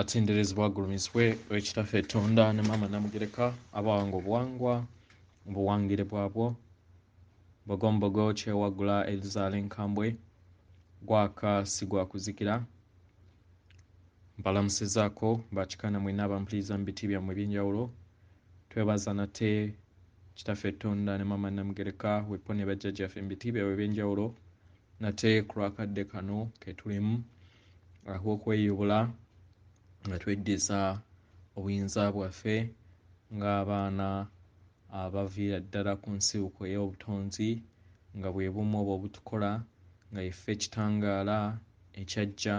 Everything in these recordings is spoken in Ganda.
atenderezebwa agulumizibwe ekitaffe Tonda ne Maama Namugereka abawanga obuwangwa obuwangire bwabwo bogombogo kyewagula ebizaala enkambwe gwaka si gwa kuzikira mbalamusizaako bakikana mwena abampuliriza mu biti byammwe ebyenjawulo twebaza nate kitaffe Tonda ne Maama Namugereka wepo ne bajjajja ffe mu biti byabwe ebyenjawulo nate ku lwakadde kano ketulimu ah'okweyubula nga tweddiza obuyinza bwaffe ng'abaana abaviira ddala ku nsibuko ey'obutonzi nga bwe bumu obwo obutukola nga iffe ekitangaala ekyajja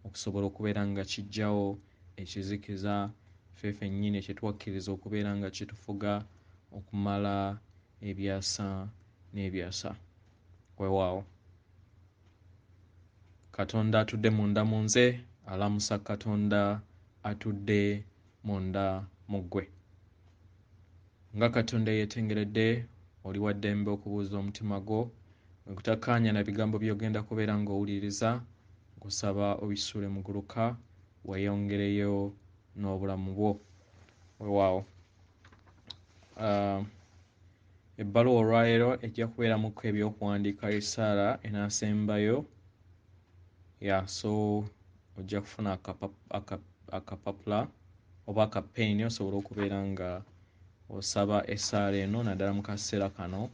okusobola okubeera nga kijjawo ekizikiza ffeffe nnyini ekyetuwakkiriza okubeera nga kitufuga okumala ebyasa n'ebyasa weewaawo Katonda atudde munda mu nze alamusa Katonda atudde munda mu ggwe nga Katonda yeetengeredde oli wa ddembe okubuuza omutima gwo okutakkaanya na bigambo by'ogenda kubeera ng'owuliriza nkusaba obisuule mu guluka weeyongereyo n'obulamu bwo weewaawo ebbaluwa olwaleero ejja kubeeramukko ebyokuwandiika essaala enaasembayo so ojja kufuna akapapula oba akapeeni osobola okubeera nga osaba essaala eno naddala mu kaseera kano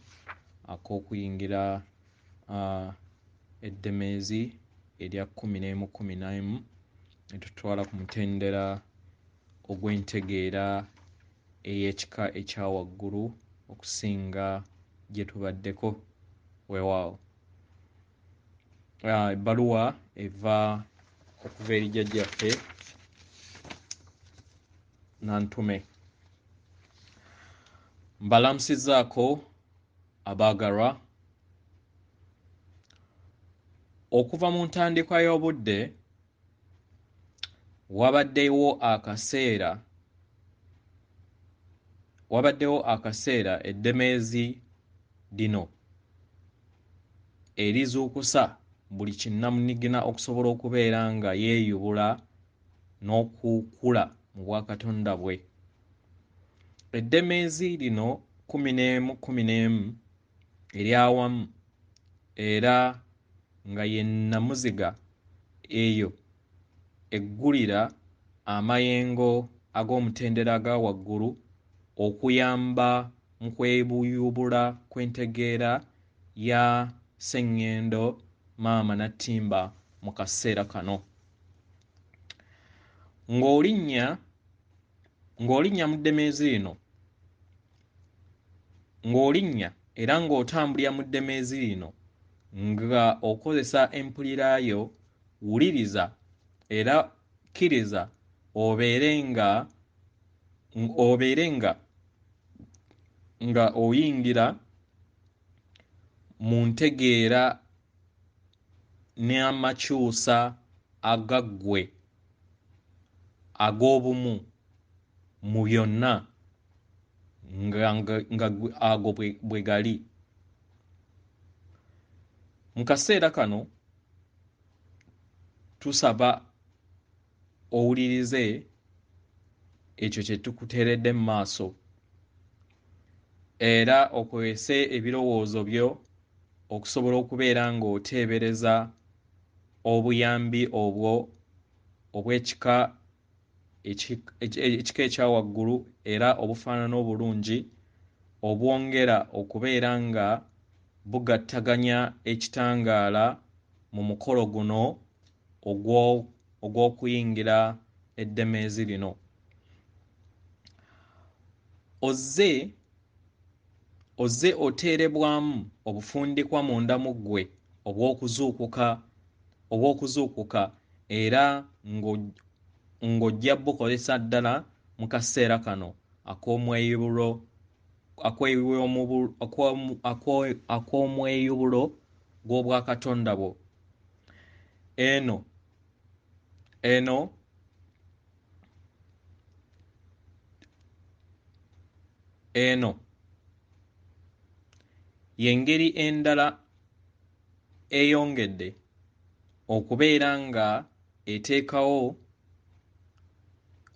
ak'okuyingira Eddemezi erya 11:11 etutwala ku mutendera ogw'Entegera ey'ekika ekya waggulu okusinga gye tubaddeko weewaawo ebbaluwa eva okuva eri Jjajjaffe Nantume. Mbalamusizaako abaagalwa okuva mu ntandikwa y'obudde wabaddewo akaseera Eddemezi lino erizuukusa buli kinnamunigina okusobola okubeera nga yeeyubula n'okukula mu bwakatonda bwe. Eddemezi lino 11:11 eryawamu era nga ye nnamuziga eyo eggulira amayengo ag'omutendera aga waggulu okuyamba mu kwebuyubula kw'entegeera ya sseŋŋendo Maama Nattimba mu kaseera kano. Ng'olinnya mu Ddemezi lino ng'olinnya era ng'otambulira mu Ddemezi lino nga okozesa empulira yo wuliriza era kkiriza obeere nga oyingira mu ntegeera n'amakyusa agaggwe ag'obumu mu byonna nga ago bwe gali. Mu kaseera kano tusaba owulirize ekyo kye tukuteeredde mu maaso era okozese ebirowoozo byo okusobola okubeera ng'oteebereza obuyambi obwo obw'ekika ekya waggulu era obufaanana obulungi obwongera okubeera nga bugattaganya ekitangaala mu mukolo guno ogw'okuyingira Eddemezi lino. Ozze oteerebwamu obufundikwa munda mu ggwe obw'okuzuukuka era ng'ojja bukozesa ddala mu kaseera kano ak'omweyubulo gw'obwakatonda bwo. Eno y'engeri endala eyongedde okubeera nga eteekawo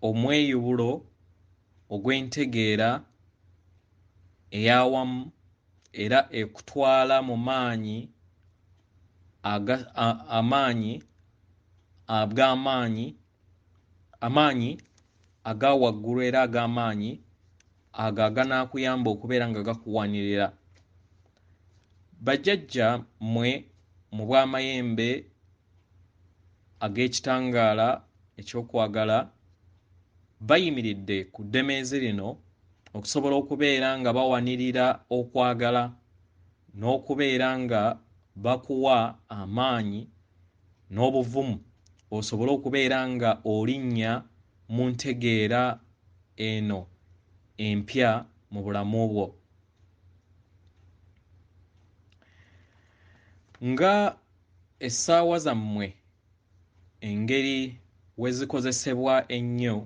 omweyubulo ogw'entegeera eyawamu era ekutwala mu maanyi amaanyi aga waggulu era ag'amaanyi ago aganaakuyamba okubeera nga gakuwanirira. Bajjajja mmwe mu bw'amayembe ag'ekitangaala ekyokwagala bayimiridde ku Eddemezi lino okusobola okubeera nga bawanirira okwagala n'okubeera nga bakuwa amaanyi n'obuvumu osobole okubeera nga olinnya mu ntegeera eno empya mu bulamu bwo. Nga essaawa zammwe engeri we zikozesebwa ennyo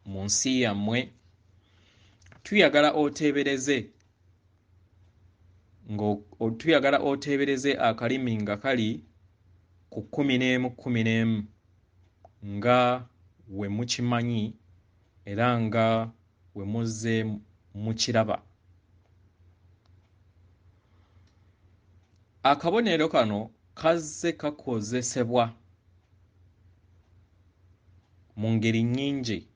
mu nsi yammwe, tuyagala oteebereze akalimi nga kali ku 11:11 nga we mukimanyi era nga we muzze mukiraba. Akabonero kano kazze kakozesebwa mu ngeri nnyingi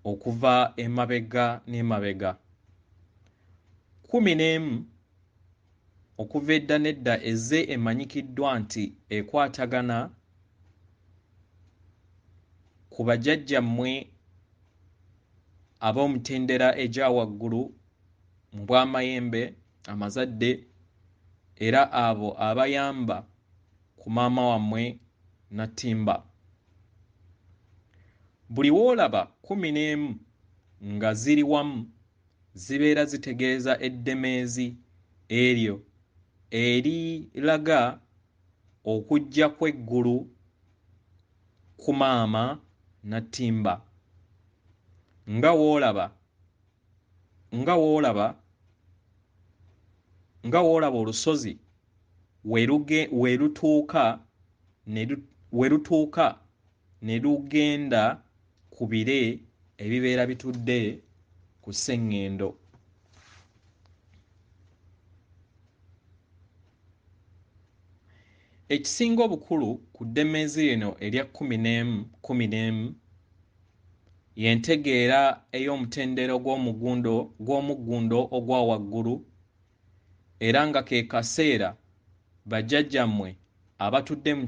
okuva emabega n'emabega. 11 okuva edda n'edda ezze emanyikiddwa nti ekwatagana ku bajjajjammwe ab'omutendera egya waggulu mu bw'amayembe amazadde era abo abayamba ku maama wammwe Nattimba. Buli w'olaba 11 nga ziri wamu zibeera zitegeeza Eddemezi eryo eriraga okujja kw'eggulu ku maama Nattimba. Nga w'olaba olusozi we lutuuka ne lugenda ku bire ebibeera bitudde ku sseŋŋendo. Ekisinga obukulu ku Eddemezi lino erya 11 y'entegeera ey'omutendera gw'omuggundo ogwa waggulu era nga ke kaseera bajjajjammwe abatudde mu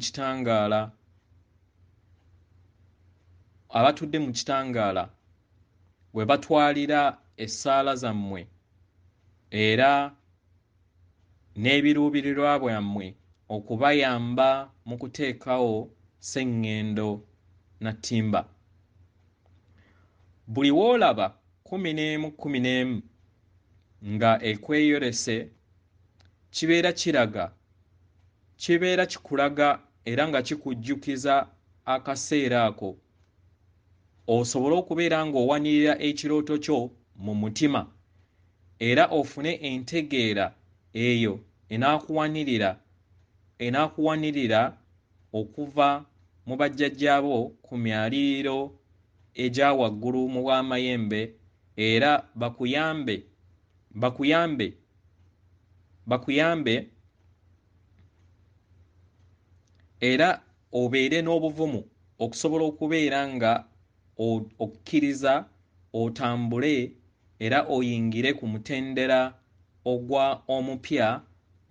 kitangaala we batwalira essaala zammwe era n'ebiruubirirwa byammwe okubayamba mu kuteekawo sseŋŋendo Nattimba. Buli w'olaba 11 nga ekweyolese kibeera kikulaga era nga kikujjukiza akaseera ako osobole okubeera ng'owanirira ekirooto kyo mu mutima era ofune entegeera eyo enaakuwanirira okuva mu bajjajjaabo ku myaliriro egya waggulu mu bw'amayembe era bakuyambe era obeere n'obuvumu okusobola okubeera nga okkiriza otambule era oyingire ku mutendera ogwa omupya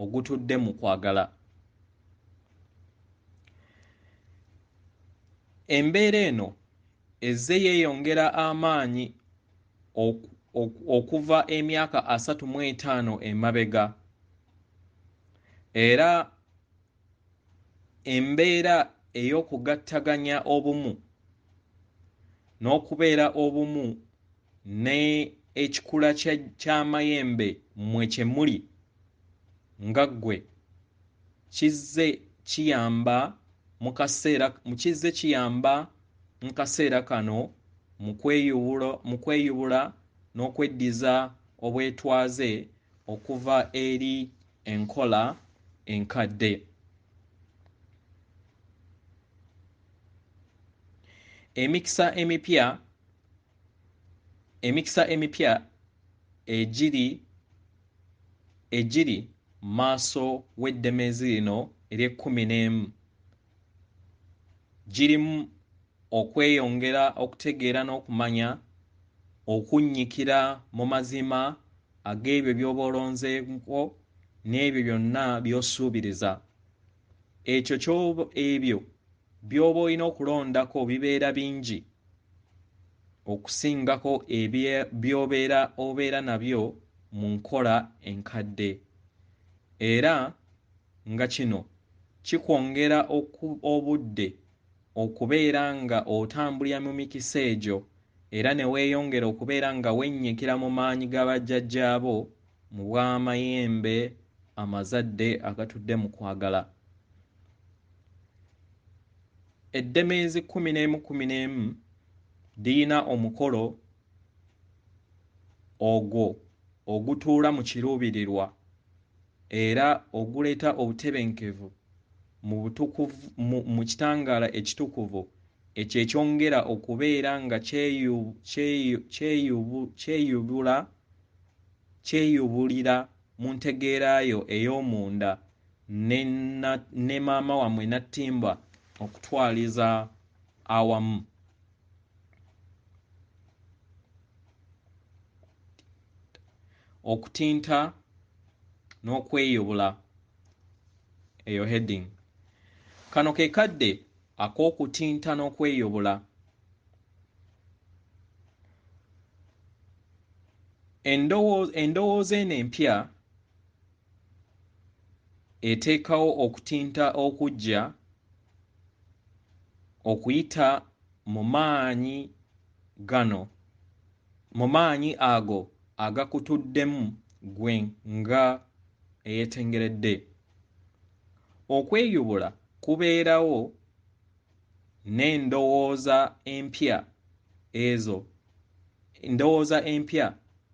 ogutudde mu kwagala. Embeera eno ezze yeeyongera amaanyi okuva emyaka 35 emabega era embeera ey'okugattaganya obumu n'okubeera obumu n'ekikula ky'amayembe mmwe kye muli nga ggwe kizze kiyamba mu kaseera kano mu kweyubula n'okweddiza obwetwaze okuva eri enkola enkadde. emikisa emipya egiri maaso w'Eddemezi lino ery'ekkumi girimu okweyongera okutegeera n'okumanya okunnyikira mu mazima ag'ebyo by'oba olonzeeko n'ebyo byonna by'osuubiriza. Ebyo by'oba olina okulondako bibeera bingi okusingako obeera nabyo mu nkola enkadde, era nga kino kikwongera obudde okubeera nga otambulira mu mikisa egyo era ne weeyongera okubeera nga wennyikira mu maanyi ga bajjajjaabo mu bw'amayembe amazadde agatudde mu kwagala. Eddemezi 11 lirina omukolo ogwo ogutuula mu kiruubirirwa era oguleeta obutebenkevu mu kitangaala ekitukuvu ekyo ekyongera okubeera nga kyeyubulira mu ntegeerayo ey'omunda ne maama wammwe Nattimba okutwaliza awamu. Okutinta n'okweyubula, eyo heading. Kano ke kadde ak'okutinta n'okweyubula. Endowooza eno empya eteekawo okutinta okujja okuyita mu maanyi ago agakutuddemu gwe nga eyeetengeredde. Okweyubula kubeerawo n'endowooza empya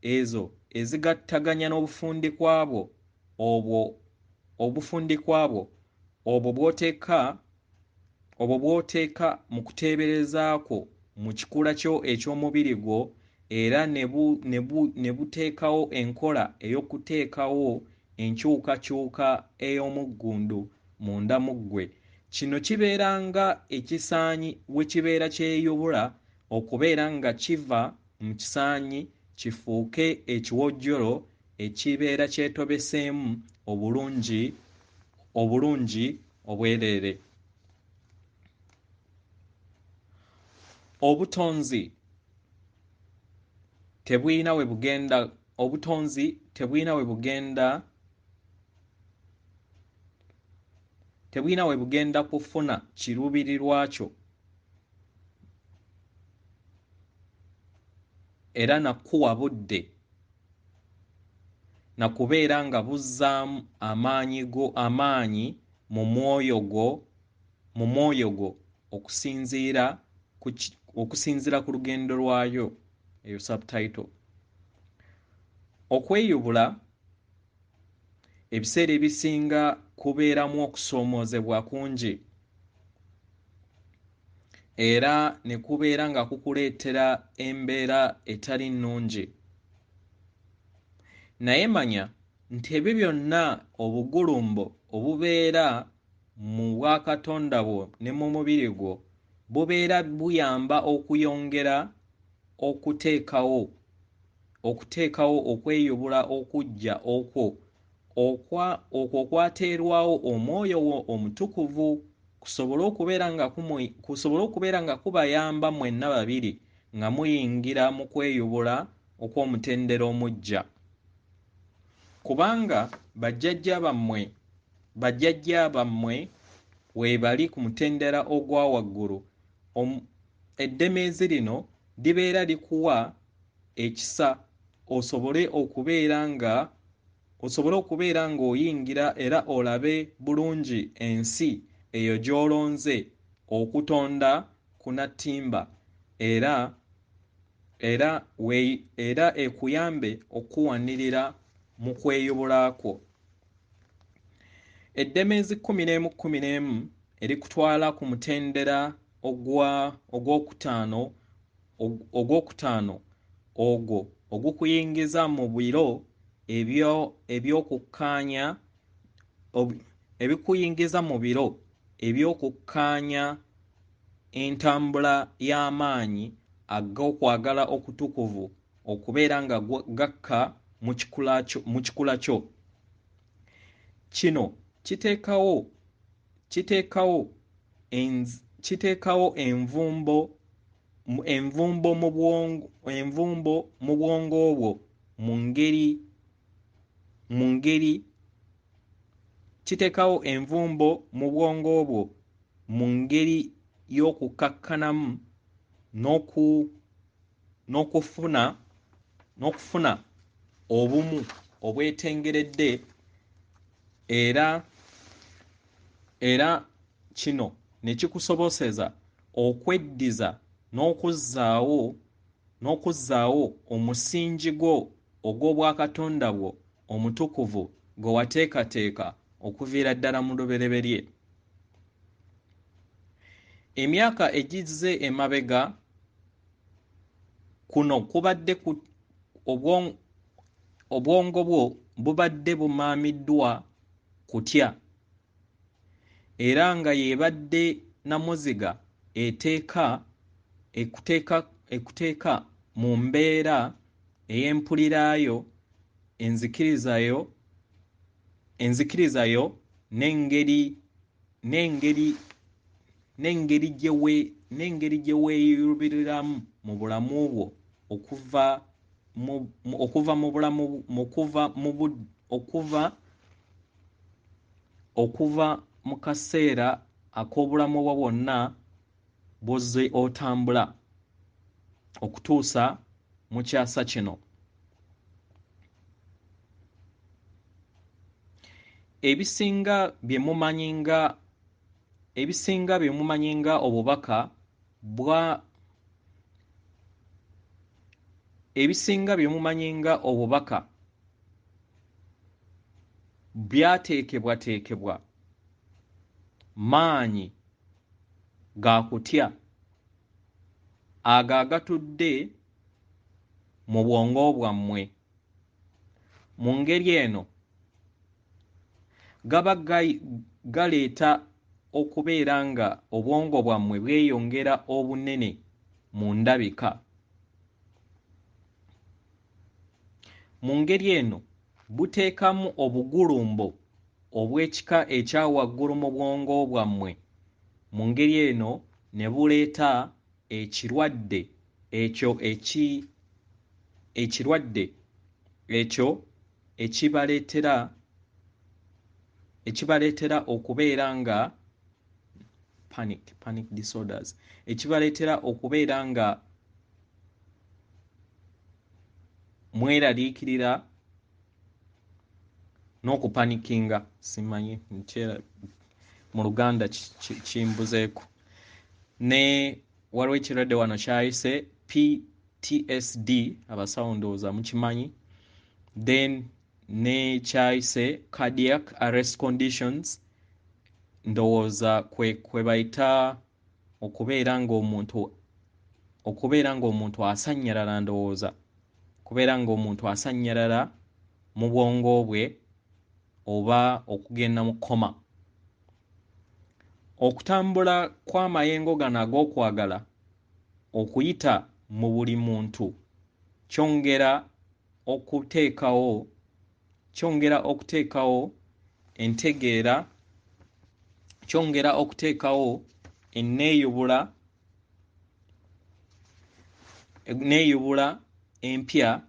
ezo ezigattaganya n'obufundikwa bwo bw'oteeka mu kuteeberezaako mu kikula kyo eky'omubiri gwo era ne buteekawo enkola ey'okuteekawo enkyukakyuka ey'omuggundu munda mu ggwe. Kino kibeera nga ekisaanyi bwe kibeera kyeyubula okubeera nga kiva mu kisaanyi kifuuke ekiwojjolo ekibeera kyetobeseemu obulungi obwereere. Obutonzi tebulina we bugenda kufuna kiruubirirwa kyo era nakuwa budde na kubeera nga buzzaamu amaanyi mu mwoyo gwo okusinziira ku lugendo lwayo, eyo subtitle. Okweyubula ebiseera ebisinga kubeeramu okusoomoozebwa kungi era ne kubeera nga kukuleetera embeera etali nnungi. Naye manya nti ebyo byonna obugulumbo obubeera mu bwakatonda bwo ne mu mubiri gwo bubeera buyamba okuyongera okuteekawo okweyubula okujja okwo okwateerwawo omwoyo wo omutukuvu kusobole okubeera nga kubayamba mwenna babiri nga muyingira mu kweyubula okw'omutendera omuggya. Kubanga bajjajja bammwe weebali ku mutendera ogwawagulu, eddemezi lino libeera likuwa ekisa osobole okubeera nga oyingira era olabe bulungi ensi eyo gy'olonze okutonda ku Nattimba era ekuyambe okuwanirira mu kweyubulakwo. Eddemezi 11 erikutwala ku mutendera ogwokutaano ogwo ogukuyingiza mu biro eby'okukkaanya ebikuyingiza mu biro eby'okukkaanya entambula y'amaanyi ag'okwagala okutukuvu okubeera nga gakka mu kikula kyo. Kino kiteekawo envumbo mu bwongo bwo mu ngeri y'okukkakkanamu n'okufuna obumu obwetengeredde era kino ne kikusoboseza okweddiza n'okuzzaawo omusingi gwo ogw'obwakatonda bwo omutukuvu gwe wateekateeka okuviira ddala mu lubereberye. Emyaka egizze emabega kuno kubadde obwongo bwo bubadde bumaamiddwa kutya, era nga yeebadde namuziga ekuteeka mu mbeera ey'empuliraayo, enzikirizayo n'engeri gye weeyubiriramu mu bulamu bwo okuva mu kaseera ak'obulamu bwo bwonna bw'ozze otambula okutuusa mu kyasa kino. Ebisinga bye mumanyi nga obubaka byateekebwateekebwa maanyi ga kutya ago agatudde mu bwongo bwammwe. Mu ngeri eno gaba galeeta okubeera nga obwongo bwammwe bweyongera obunene mu ndabika. Mu ngeri eno buteekamu obugulumbo obw'ekika ekya waggulu mu bwongo bwammwe. Mu ngeri eno ne buleeta ekirwadde ekyo ekibaleetera okubeera nga panic disorders, ekibaleetera okubeera nga mweraliikirira n'okupanikinga. Simanyi mu Luganda kimbuzeeko. Ne waliwo ekirwadde wano kyayise PTSD, abasawo ndowooza mukimanyi. Then ne kyayise cardiac arrest conditions, ndowooza kwe bayita okubeera ng'omuntu asannyalala, ndowooza kubeera ng'omuntu asannyalala mu bwongo bwe oba okugenda mu koma. Okutambula kw'amayengo gano ag'okwagala okuyita mu buli muntu kyongera okuteekawo entegeera, kyongera okuteekawo enneeyubula empya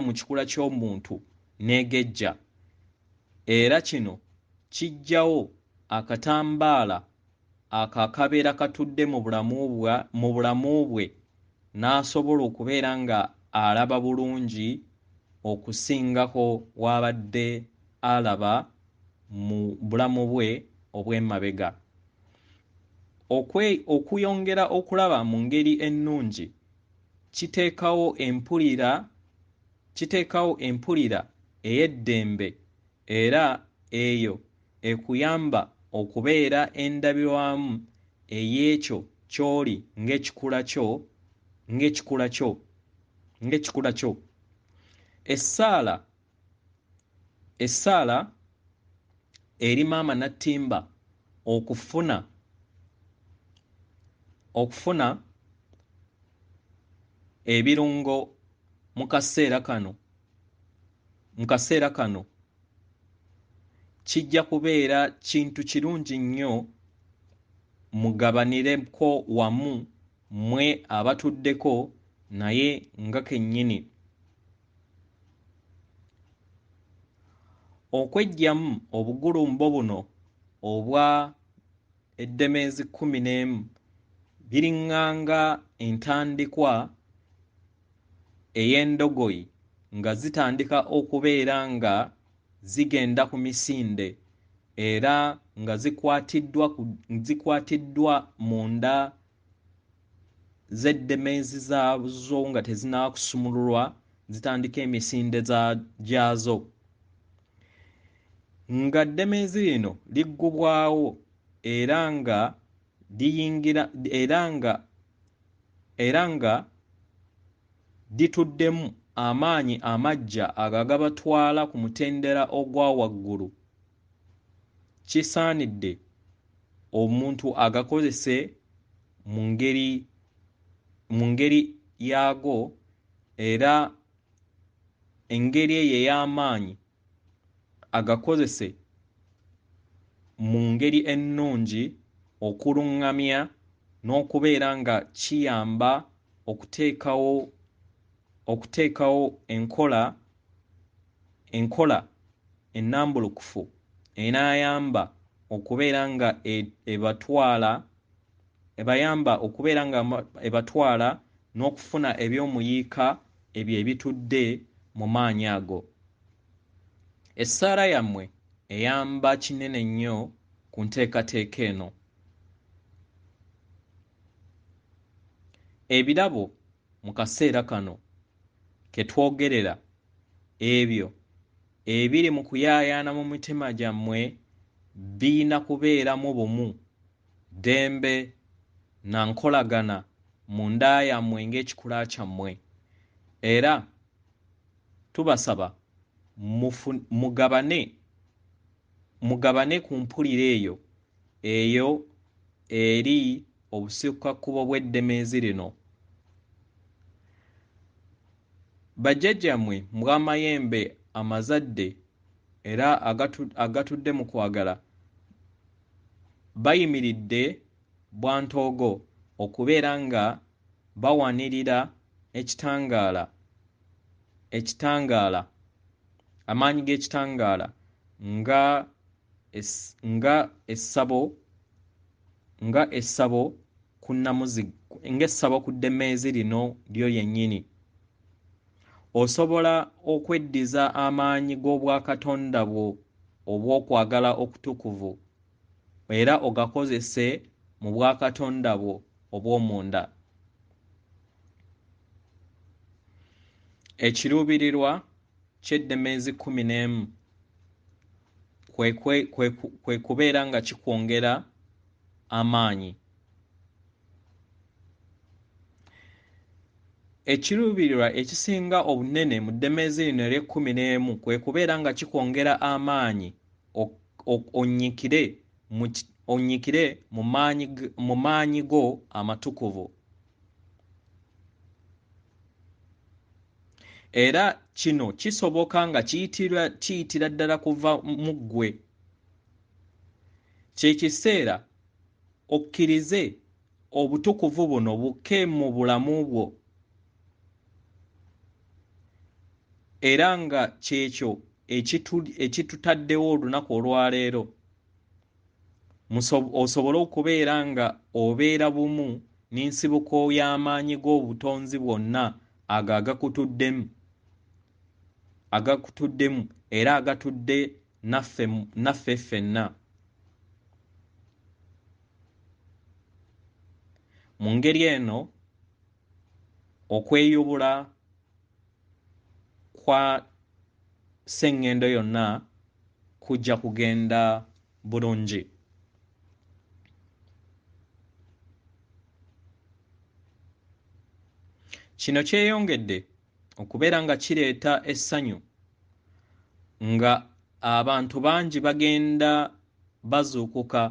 mu kikula ky'omuntu n'egejja. Era kino kijjawo akatambaala akabeera katudde mu bulamu bwe n'asobola okubeera nga alaba bulungi okusingako w'abadde alaba mu bulamu bwe obw'emabega. Okuyongera okulaba mu ngeri ennungi kiteekawo empulira ey'eddembe, era eyo ekuyamba okubeera endabirwamu ey'ekyo ky'oli ng'ekikula kyo. Essaala eri maama Nattimba okufuna ebirungo mu kaseera kano kijja kubeera kintu kirungi nnyo mugabanireko wamu mmwe abatuddeko naye nga kennyini. Okweggyamu obugulumbo buno obwa Eddemezi 11 biriŋŋanga entandikwa ey'endogoyi nga zitandika okubeera nga zigenda ku misinde era nga zikwatiddwa munda z'eddemezi zaazo nga tezinaakusumululwa zitandika emisinde gyazo. Nga ddemezi lino liggubwawo era nga dituddemu amaanyi amaggya agabatwala ku mutendera ogwawaggulu, kisaanidde omuntu agakozese mu ngeri yaago era engeri eyo ey'amaanyi agakozese mu ngeri ennungi okuluŋŋamya n'okubeera nga kiyamba okuteekawo enkola ennambulukufu enaayamba okubeera nga ebatwala n'okufuna ebyomuyiika ebyo ebitudde mu maanyi ago. Essaala yammwe eyamba kinene nnyo ku nteekateeka eno. Ebirabo mu kaseera kano ke twogerera ebyo ebiri mu kuyaayaana mu mitima gyammwe birina kubeeramu bumu, ddembe na nkolagana mu nda yammwe ng'ekikula kyammwe. Era tubasaba mugabane ku mpulira eyo eri obusukkakkubo bw'eddemezi lino. Bajjajjammwe mw'amayembe amazadde era agatudde mu kwagala bayimiridde bwantoogo okubeera nga bawanirira ekitangaala amaanyi g'ekitangaala nga essabo ku ddemezi lino lyo lyennyini. Osobola okweddiza amaanyi g'obwakatonda bwo obw'okwagala okutukuvu era ogakozese mu bwakatonda bwo obw'omunda. Ekiruubirirwa ky'eddemezi 11 kwe kubeera nga kikwongera amaanyi. Ekiruubirirwa ekisinga obunene mu ddemezi lino ery'e11 kwe kubeera nga kikwongera amaanyi onnyikire mu maanyi go amatukuvu. Era kino kisoboka nga kiyitira ddala kuva mu ggwe. Kye kiseera okkirize obutukuvu buno bukke mu bulamu bwo era nga kyekyo ekitutaddewo olunaku olwaleero. Osobole okubeera nga obeera bumu n'ensibuko y'amaanyi g'obutonzi bwonna ago agakutuddemu era agatudde naffe ffenna. Mu ngeri eno okweyubula kwa sseŋŋendo yonna kujja kugenda bulungi. Kino kyeyongedde okubeera nga kireeta essanyu nga abantu bangi bagenda bazuukuka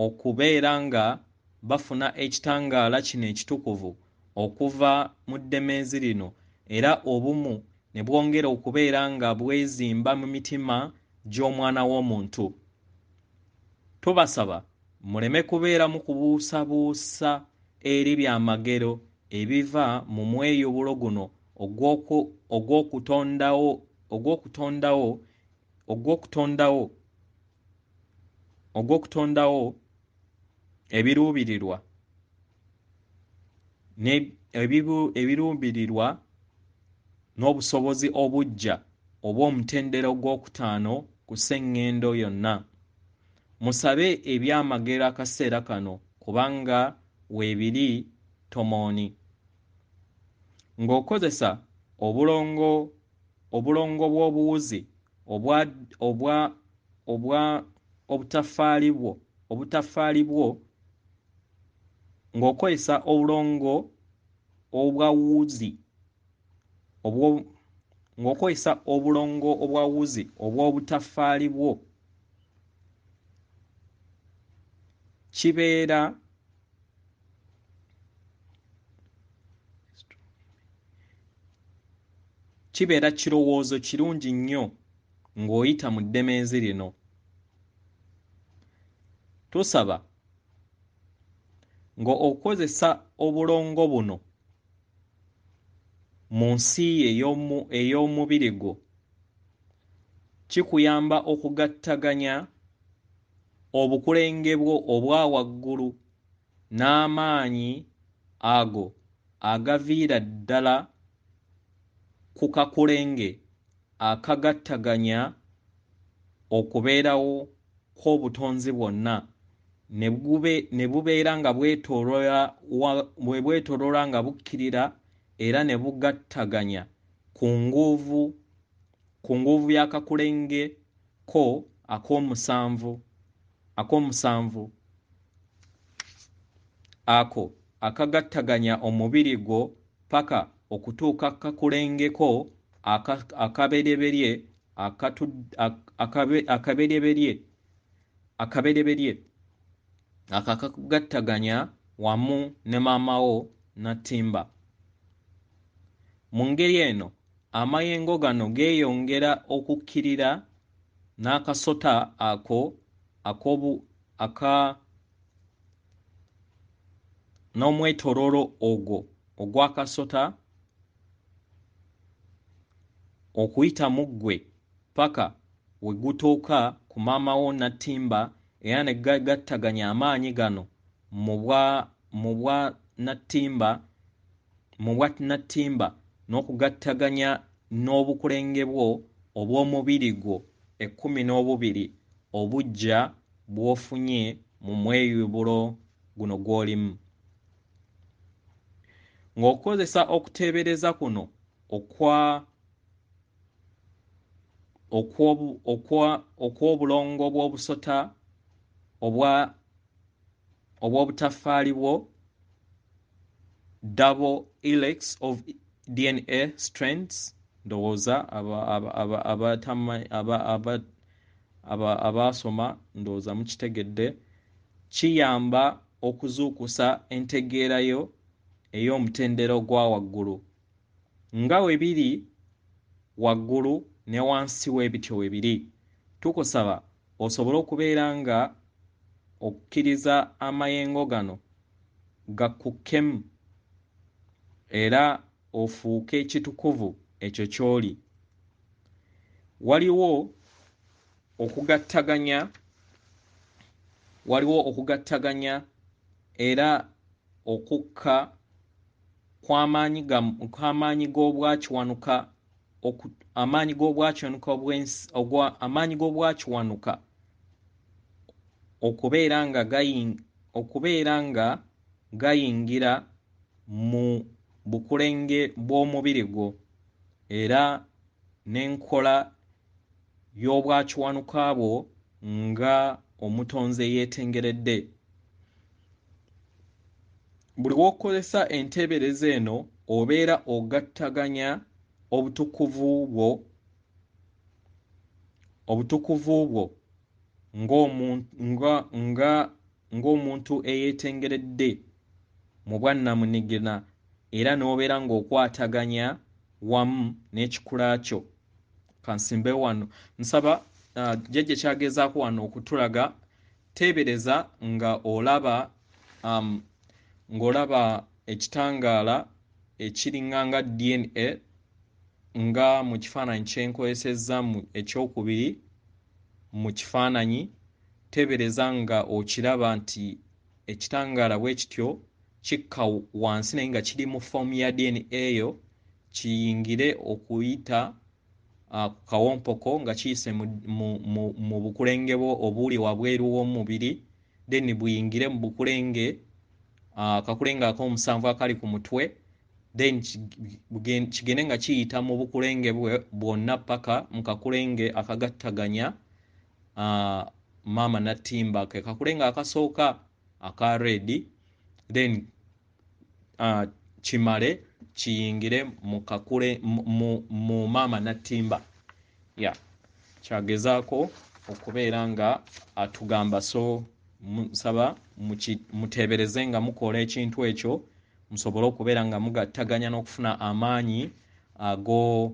okubeera nga bafuna ekitangaala kino ekitukuvu okuva mu ddemezi lino, era obumu ne bwongera okubeera nga bwezimba mu mitima gy'omwana w'omuntu. Tubasaba muleme kubeeramu kubuusabuusa eri byamagero ebiva mu mweyubulo guno ogw'okutondawo ebiruubirirwa n'obusobozi obujja obw'omutendera ogwokutaano ku sseŋŋendo yonna. Musabe ebyamagero akaseera kano kubanga weebiri tomooni. Ng'okozesa obulongo bw'obuwuzi obutafaali bwo ng'okozesa obulongo obwa wuzi obw'obutafaali bwo kibeera kirowoozo kirungi nnyo ng'oyita mu ddemezi lino. Tusaba ng'okozesa obulongo buno mu nsi ey'omubiri gwo, kikuyamba okugattaganya obukulenge bwo obwa waggulu n'amaanyi ago agaviira ddala ku kakulenge akagattaganya okubeerawo kw'obutonzi bwonna ne bubeera nga bwetooloola nga bukkirira era ne bugattaganya ku nguuvu y'akakulenge ko ak'omusanvu ako akagattaganya omubiri gwo paka okutuuka kakulenge ko akabereberye akakakugattaganya wamu ne maama wo Nattimba. Mu ngeri eno amayengo gano geeyongera okukkirira n'akasota ako n'omwetooloolo ogwo ogw'akasota okuyita mu ggwe paka we gutuuka ku maama wo Nattimba, era ne gagattaganya amaanyi gano mu bwa Nattimba n'okugattaganya n'obukulenge bwo obw'omubiri gwo 12 obujja bw'ofunye mu mweyubulo guno gw'olimu. Ng'okozesa okuteebereza kuno okw'obulongo bw'obusota obw'obutafaali bwo, double helix of DNA strands, ndowooza abaasoma ndowooza mukitegedde, kiyamba okuzuukusa entegeera yo ey'omutendera ogwa waggulu. Nga we biri waggulu ne wansi w'ebityo we biri, tukusaba osobole okubeera nga okkiriza amayengo gano gakukkemu era ofuuke ekitukuvu ekyo ky'oli. Waliwo okugattaganya era okukka kw'amaanyi g'obwakiwanuka okubeera nga gayingira mu bukulenge bw'omubiri gwo, era n'enkola y'obwakiwanuka bwo nga omutonzi yeetengeredde. Buli lw'okozesa enteebereza eno obeera ogattaganya obutukuvu bwo ng'omuntu eyeetengeredde mu bwannamunigina era n'obeera ng'okwataganya wamu n'ekikula kyo. Kansimbe wano nsaba jjajja kyagezaako wano okutulaga, teebereza ng'olaba ekitangaala ekiringanga DNA nga mu kifaananyi kye nkozesezza ekyokubiri mu kifaananyi. Teebereza nga okiraba nti ekitangaala bwe kityo kikka wansi naye nga kiri mu foomu ya DNA eyo, kiyingire okuyita ku kawompoko nga kiyise mu bukulenge obuuli wabweru w'omubiri, then buyingire mu bukulenge akakulenge ak'omusanvu akali ku mutwe, then kigende nga kiyita mu bukulenge bwonna paka mu kakulenge akagattaganya Maama Nattimba, ke kakulenge akasooka aka red, then kimale kiyingire mu Maama Nattimba. Kyagezaako okubeera nga atugamba, so nsaba muteebereze nga mukola ekintu ekyo, musobole okubeera nga mugattaganya n'okufuna amaanyi ago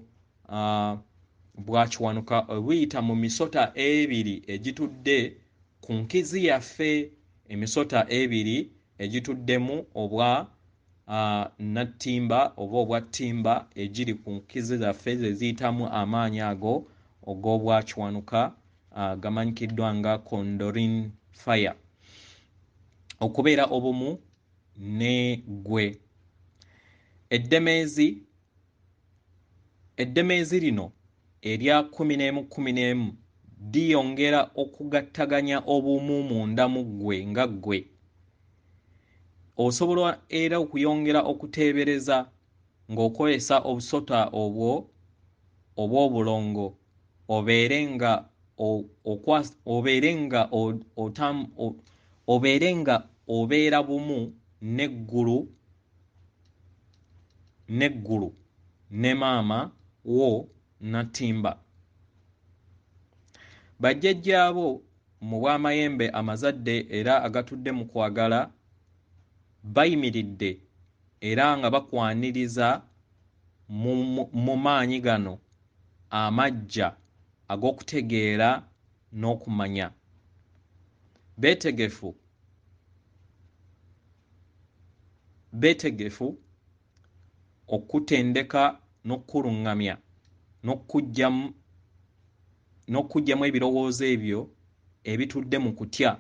bwakiwanuka obuyita mu misota ebiri egitudde ku nkizi yaffe, emisota ebiri egituddemu obwa Nattimba oba obwa Ttimba egiri ku nkizi zaffe ze ziyitamu amaanyi ago og'obwakiwanuka gamanyikiddwa nga Condorin fire. Okubeera obumu ne ggwe. Eddemezi lino erya 11 liyongera okugattaganya obumu munda mu ggwe nga ggwe. Osobola era okuyongera okuteebereza ng'okozesa obusota obw'obulongo, obeere nga obeera bumu n'eggulu ne maama wo Nattimba. Bajjajjaabo mu bw'amayembe amazadde era agatudde mu kwagala bayimiridde era nga bakwaniriza mu maanyi gano amaggya ag'okutegeera n'okumanya. Beetegefu okutendeka n'okuluŋŋamya n'okuggyamu ebirowoozo ebyo ebitudde mu kutya,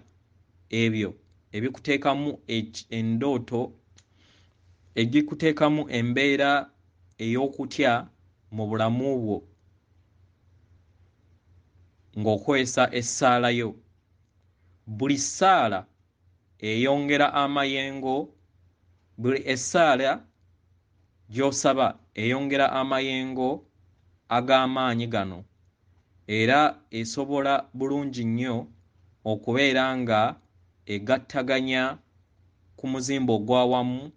ebyo ebikuteekamu endooto, egikuteekamu embeera ey'okutya mu bulamu bwo ng'okozesa essaala yo. Buli ssaala eyongera amayengo, buli essaala gy'osaba eyongera amayengo ag'amaanyi gano, era esobola bulungi nnyo okubeera nga egattaganya ku muzimba ogw'awamu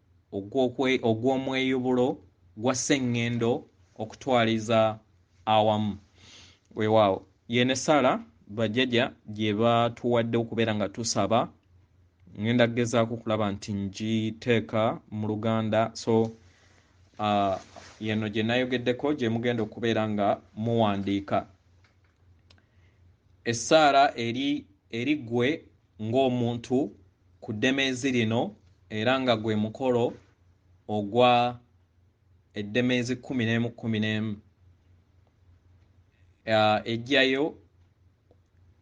ogw'omweyubulo gwa sseŋŋendo okutwaliza awamu. Weewaawo yeene essaala bajjajja gye batuwadde okubeera nga tusaba. Ngenda kugezaako okulaba nti ngiteeka mu Luganda, so yeno gye nayogeddeko gye mugenda okubeera nga muwandiika. Essaala eri ggwe ng'omuntu ku ddemezi lino era nga gwe mukolo ogwa eddemezi 11.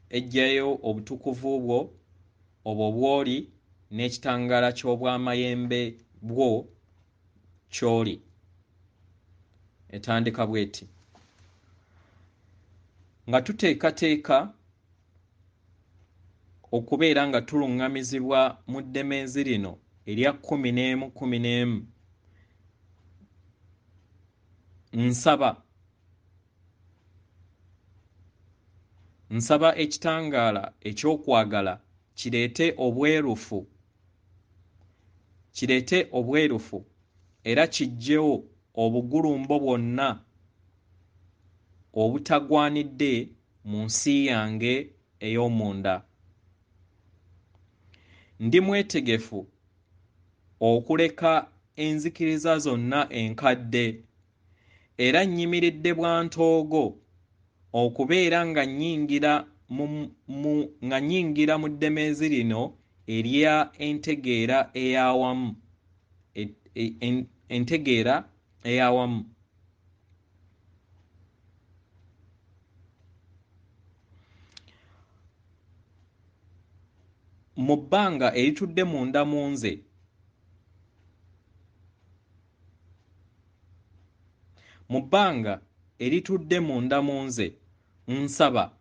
Eggyayo obutukuvu bwo obwo bw'oli n'ekitangaala ky'obwamayembe bwo ky'oli. Etandika bw'eti: nga tuteekateeka okubeera nga tuluŋŋamizibwa mu ddemezi lino erya 11, nsaba ekitangaala eky'okwagala kireete obwerufu era kiggyewo obugulumbo bwonna obutagwanidde mu nsi yange ey'omunda. Ndi mwetegefu okuleka enzikiriza zonna enkadde era nnyimiridde bwantoogo okubeera nga nnyingira mu Eddemezi lino erya Entegera ey'awamu. Entegera ey'awamu. Mu bbanga eritudde munda mu nze nsaba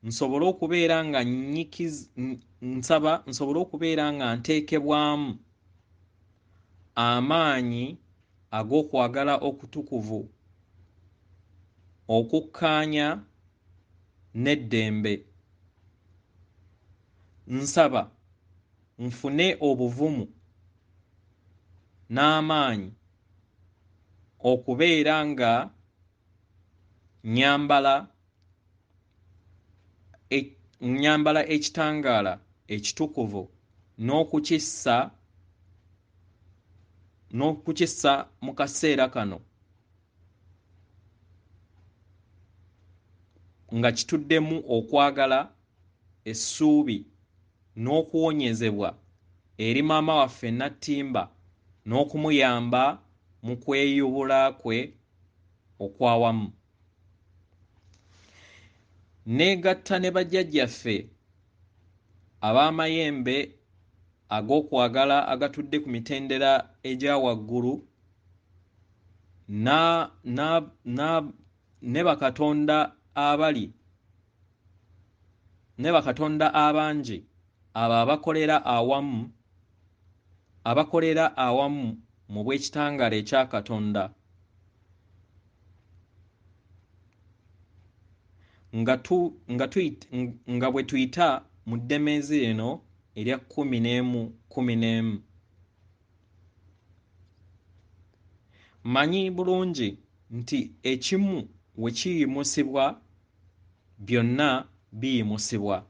nsobole okubeera nga nteekebwamu amaanyi ag'okwagala okutukuvu, okukkaanya n'eddembe. Nsaba nfune obuvumu n'amaanyi okubeera nga nyambala ekitangaala ekitukuvu n'okukissa mu kaseera kano nga kituddemu okwagala, essuubi n'okuwonyezebwa eri maama waffe Nattimba n'okumuyamba mu kweyubula kwe okwawamu. Neegatta ne bajjajjaffe ab'amayembe ag'okwagala agatudde ku mitendera egya waggulu ne bakatonda abangi abo abakolera awamu mu bw'ekitangaala ekya Katonda, nga bwe tuyita mu Eddemezi lino erya 11. Manyi bulungi nti ekimu we kiyimusibwa byonna biyimusibwa.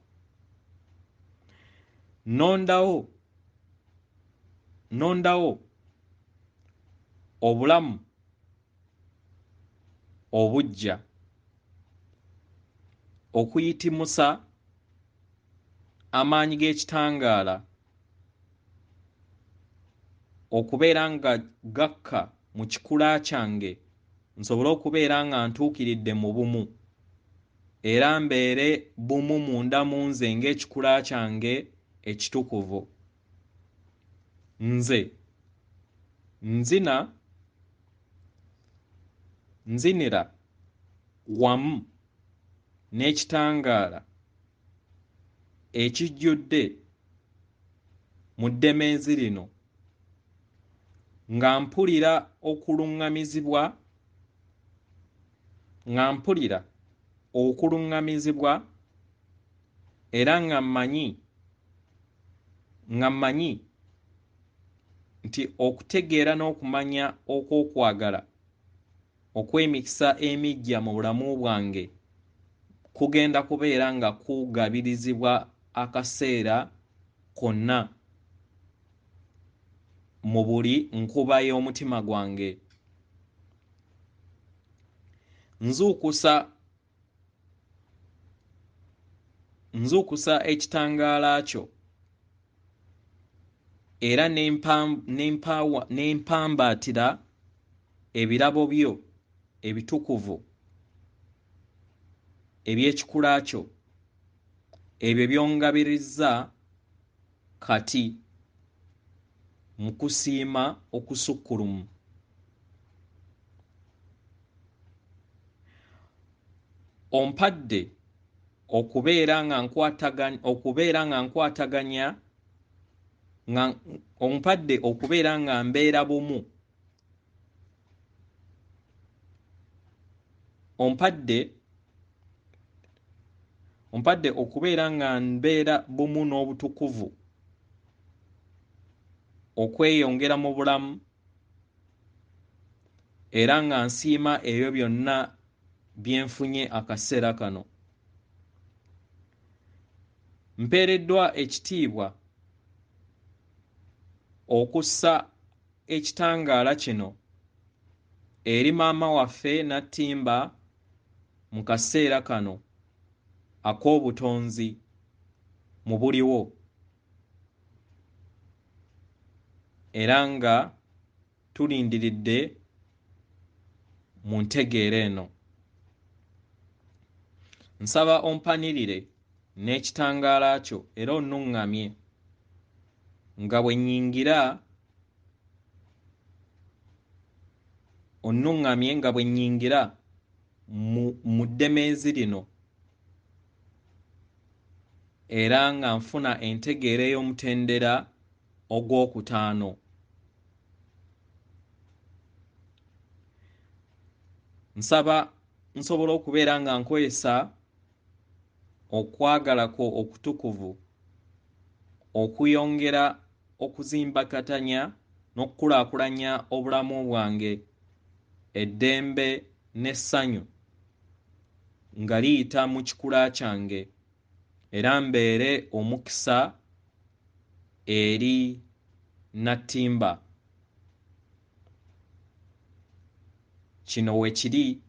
Nondawo obulamu obujja okuyitimusa amaanyi g'ekitangaala okubeera nga gakka mu kikula kyange, nsobole okubeera nga ntuukiridde mu bumu era mbeere bumu munda mu nze ng'ekikula kyange ekitukuvu. Nze nzinira wamu n'ekitangaala ekijjudde mu Eddemezi lino nga mpulira okuluŋŋamizibwa era nga mmanyi nti okutegeera n'okumanya okw'okwagala okw'emikisa emiggya mu bulamu bwange kugenda kubeera nga kugabirizibwa akaseera konna mu buli nkuba y'omutima gwange. Nzuukusa ekitangaala kyo era n'empambaatira ebirabo byo ebitukuvu eby'ekikula kyo ebyo byongabirizza kati mu kusiima okusukkulumu. Ompadde okubeera nga mbeera bumu. Ompadde okubeera nga mbeera bumu n'obutukuvu okweyongera mu bulamu era nga nsiima ebyo byonna byenfunye akaseera kano. Mpeereddwa ekitiibwa okussa ekitangaala kino eri maama waffe Nattimba mu kaseera kano ak'obutonzi mu buliwo, era nga tulindiridde mu ntegeera eno. Nsaba ompanirire n'ekitangaala kyo era onnuŋŋamye nga bwe nnyingira mu Eddemezi lino era nga nfuna entegeera ey'omutendera ogwokutaano. Nsaba nsobola okubeera nga nkozesa okwagalako okutukuvu okuyongera okuzimbakatanya n'okukulaakulanya obulamu bwange, eddembe n'essanyu nga liyita mu kikula kyange, era mbeere omukisa eri Nattimba. Kino we kiri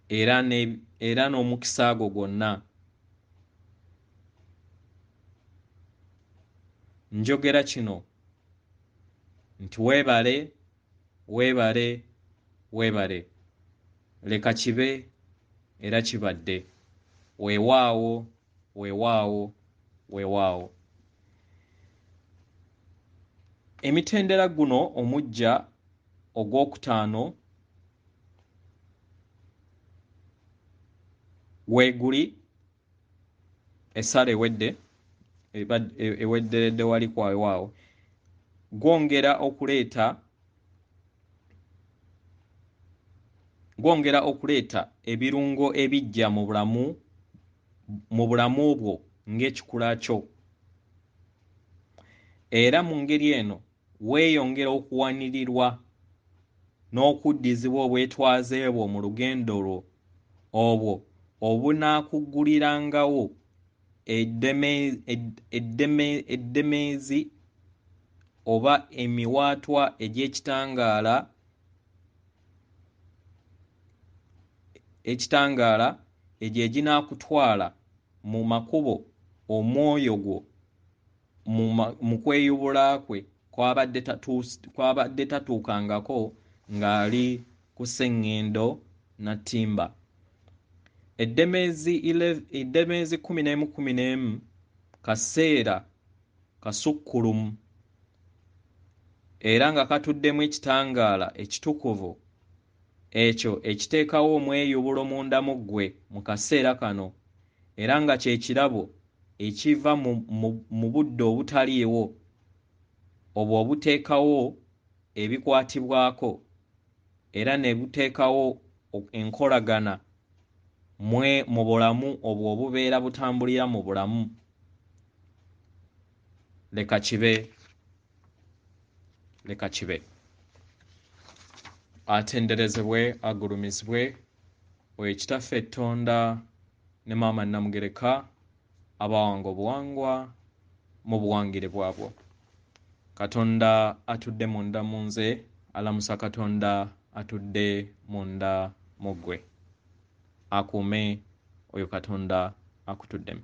era n'omukisa gwo gwonna. Njogera kino nti weebale, weebale, weebale. Leka kibe era kibadde. Weewaawo, weewaawo, weewaawo. Emitendera guno omujja ogwokutaano weeguli essala ewedderedde wali kwawaawo, gwongera okuleeta ebirungo ebiggya mu bulamu bwo ng'ekikula kyo, era mu ngeri eno weeyongera okuwanirirwa n'okuddizibwa obwetwaze bwo mu lugendo lwo obwo obunaakugulirangawo eddemezi oba emiwaatwa egy'ekitangaala egyo eginaakutwala mu makubo omwoyo gwo mu kweyubula kwe kwabadde tatuukangako ng'ali ku sseŋŋendo Nattimba. Eddemezi 11:11 kaseera kasukkulumu era nga katuddemu ekitangaala ekitukuvu ekyo ekiteekawo omweyubulo munda mu ggwe mu kaseera kano, era nga kye kirabo ekiva mu budde obutaliiwo obwo obuteekawo ebikwatibwako era ne buteekawo enkolagana mu bulamu obwo obubeera butambulira mu bulamu. Leka kibe. Atenderezebwe, agulumizibwe oyo Kitaffe Ettonda ne Maama Namugereka abawanga obuwangwa mu buwangire bwabwo. Katonda atudde munda mu nze alamusa Katonda atudde munda mu ggwe. Akuume oyo Katonda akutuddemu.